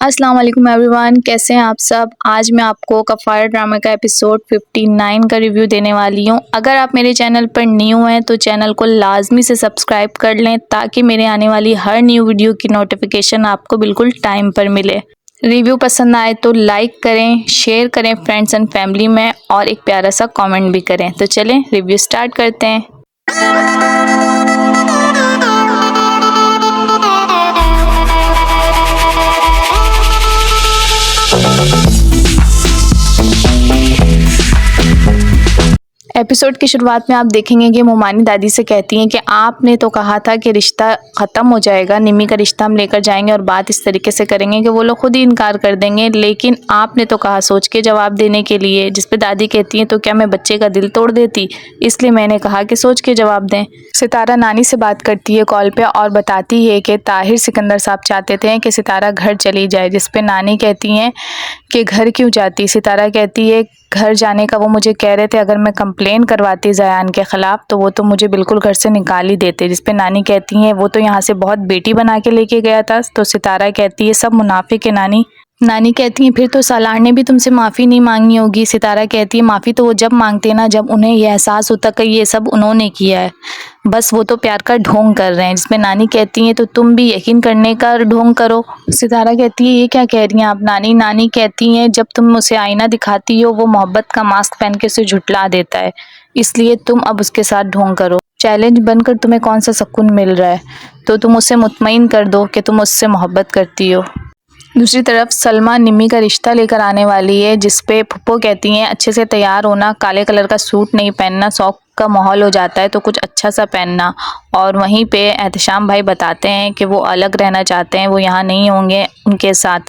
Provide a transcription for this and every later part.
अस्सलाम वालेकुम एवरीवन, कैसे हैं आप सब। आज मैं आपको कफ़ारा ड्रामा का एपिसोड 59 का रिव्यू देने वाली हूं। अगर आप मेरे चैनल पर न्यू हैं तो चैनल को लाजमी से सब्सक्राइब कर लें ताकि मेरे आने वाली हर न्यू वीडियो की नोटिफिकेशन आपको बिल्कुल टाइम पर मिले। रिव्यू पसंद आए तो लाइक करें, शेयर करें फ्रेंड्स एंड फैमिली में और एक प्यारा सा कॉमेंट भी करें। तो चलें रिव्यू स्टार्ट करते हैं। एपिसोड की शुरुआत में आप देखेंगे कि मोमानी दादी से कहती हैं कि आपने तो कहा था कि रिश्ता ख़त्म हो जाएगा, निम्मी का रिश्ता हम लेकर जाएंगे और बात इस तरीके से करेंगे कि वो लोग खुद ही इनकार कर देंगे, लेकिन आपने तो कहा सोच के जवाब देने के लिए। जिस पे दादी कहती हैं तो क्या मैं बच्चे का दिल तोड़ देती, इसलिए मैंने कहा कि सोच के जवाब दें। सितारा नानी से बात करती है कॉल पे और बताती है कि ताहिर सिकंदर साहब चाहते थे कि सितारा घर चली जाए, जिस पे नानी कहती हैं कि घर क्यों जाती। सितारा कहती है घर जाने का वो मुझे कह रहे थे अगर मैं कंप्लेन करवाती ज़यान के ख़िलाफ़ तो वो तो मुझे बिल्कुल घर से निकाल ही देते। जिस पे नानी कहती हैं वो तो यहाँ से बहुत बेटी बना के लेके गया था। तो सितारा कहती है सब मुनाफिक है नानी। नानी कहती हैं फिर तो सालार ने भी तुमसे माफ़ी नहीं मांगनी होगी। सितारा कहती है माफ़ी तो वो जब मांगते हैं ना जब उन्हें ये एहसास होता कि ये सब उन्होंने किया है, बस वो तो प्यार का ढोंग कर रहे हैं। जिसमें नानी कहती हैं तो तुम भी यकीन करने का ढोंग करो। सितारा कहती है ये क्या कह रही हैं आप नानी। नानी कहती हैं जब तुम उसे आईना दिखाती हो वो मोहब्बत का मास्क पहन के उसे झुठला देता है, इसलिए तुम अब उसके साथ ढोंग करो। चैलेंज बनकर तुम्हें कौन सा सुकून मिल रहा है, तो तुम उसे मुतमईन कर दो कि तुम उससे मोहब्बत करती हो। दूसरी तरफ सलमा निम्मी का रिश्ता लेकर आने वाली है, जिस पे फुप्पो कहती हैं अच्छे से तैयार होना, काले कलर का सूट नहीं पहनना, शौक का माहौल हो जाता है तो कुछ अच्छा सा पहनना। और वहीं पे एहतशाम भाई बताते हैं कि वो अलग रहना चाहते हैं, वो यहाँ नहीं होंगे उनके साथ,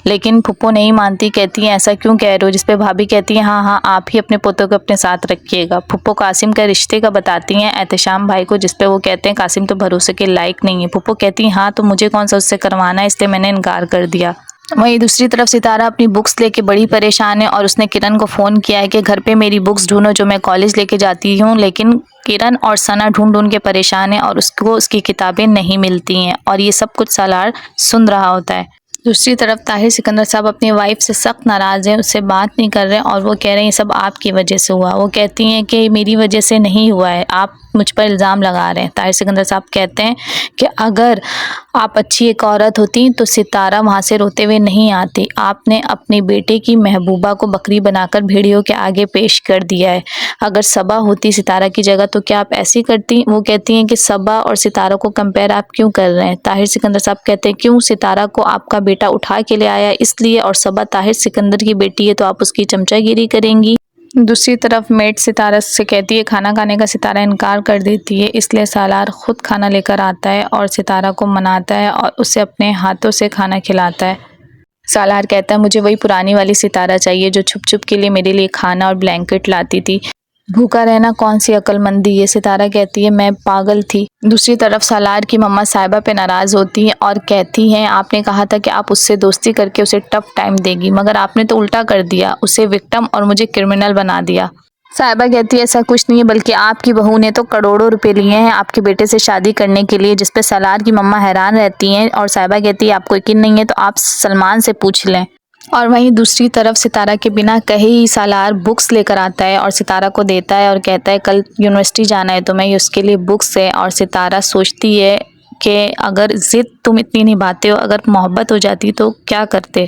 लेकिन फुप्पो नहीं मानती, कहती हैं ऐसा क्यों कह रहे हो। जिस पे भाभी कहती हैं हाँ हाँ आप ही अपने पोतों को अपने साथ रखिएगा। फुप्पो कासिम का रिश्ते का बताती हैं एहतशाम भाई को, जिस पे वो कहते हैं कासिम तो भरोसे के लायक नहीं है। फुप्पो कहती हैं हाँ तो मुझे कौन सा उससे करवाना है, इसलिए मैंने इनकार कर दिया। वहीं दूसरी तरफ सितारा अपनी बुक्स लेके बड़ी परेशान है और उसने किरण को फ़ोन किया है कि घर पे मेरी बुक्स ढूंढो जो मैं कॉलेज लेके जाती हूँ, लेकिन किरण और सना ढूंढ ढूंढ के परेशान है और उसको उसकी किताबें नहीं मिलती हैं और ये सब कुछ सालार सुन रहा होता है। दूसरी तरफ ताहिर सिकंदर साहब अपनी वाइफ से सख्त नाराज़ हैं, उससे बात नहीं कर रहे और वो कह रहे हैं ये सब आपकी वजह से हुआ। वो कहती हैं कि मेरी वजह से नहीं हुआ है, आप मुझ पर इल्ज़ाम लगा रहे हैं। ताहिर सिकंदर साहब कहते हैं कि अगर आप अच्छी एक औरत होती तो सितारा वहाँ से रोते हुए नहीं आती। आपने अपनी बेटे की महबूबा को बकरी बनाकर भेड़ियों के आगे पेश कर दिया है। अगर सबा होती सितारा की जगह तो क्या आप ऐसी करती। वो कहती हैं कि सबा और सितारा को कंपेयर आप क्यों कर रहे हैं। ताहिर सिकंदर साहब कहते हैं क्यों, सितारा को आपका बेटा उठा के ले आया इसलिए, और सबा ताहिर सिकंदर की बेटी है तो आप उसकी चमचागिरी करेंगी। दूसरी तरफ मेट सितारा से कहती है खाना खाने का सितारा इनकार कर देती है, इसलिए सालार खुद खाना लेकर आता है और सितारा को मनाता है और उसे अपने हाथों से खाना खिलाता है। सालार कहता है मुझे वही पुरानी वाली सितारा चाहिए जो छुप छुप के लिए मेरे लिए खाना और ब्लैंकेट लाती थी। भूखा रहना कौन सी अक्लमंदी है। सितारा कहती है मैं पागल थी। दूसरी तरफ सालार की मम्मा साहिबा पे नाराज़ होती हैं और कहती हैं आपने कहा था कि आप उससे दोस्ती करके उसे टफ टाइम देगी, मगर आपने तो उल्टा कर दिया, उसे विक्टिम और मुझे क्रिमिनल बना दिया। साहिबा कहती है ऐसा कुछ नहीं है, बल्कि आपकी बहू ने तो करोड़ों रुपए लिए हैं आपके बेटे से शादी करने के लिए। जिस पे सालार की मम्मा हैरान रहती हैं और साहिबा कहती है आपको यकीन नहीं है तो आप सलमान से पूछ लें। और वहीं दूसरी तरफ सितारा के बिना कहे ही सालार बुक्स लेकर आता है और सितारा को देता है और कहता है कल यूनिवर्सिटी जाना है तो मैं उसके लिए बुक्स है। और सितारा सोचती है कि अगर ज़िद तुम इतनी निभाते हो, अगर मोहब्बत हो जाती तो क्या करते।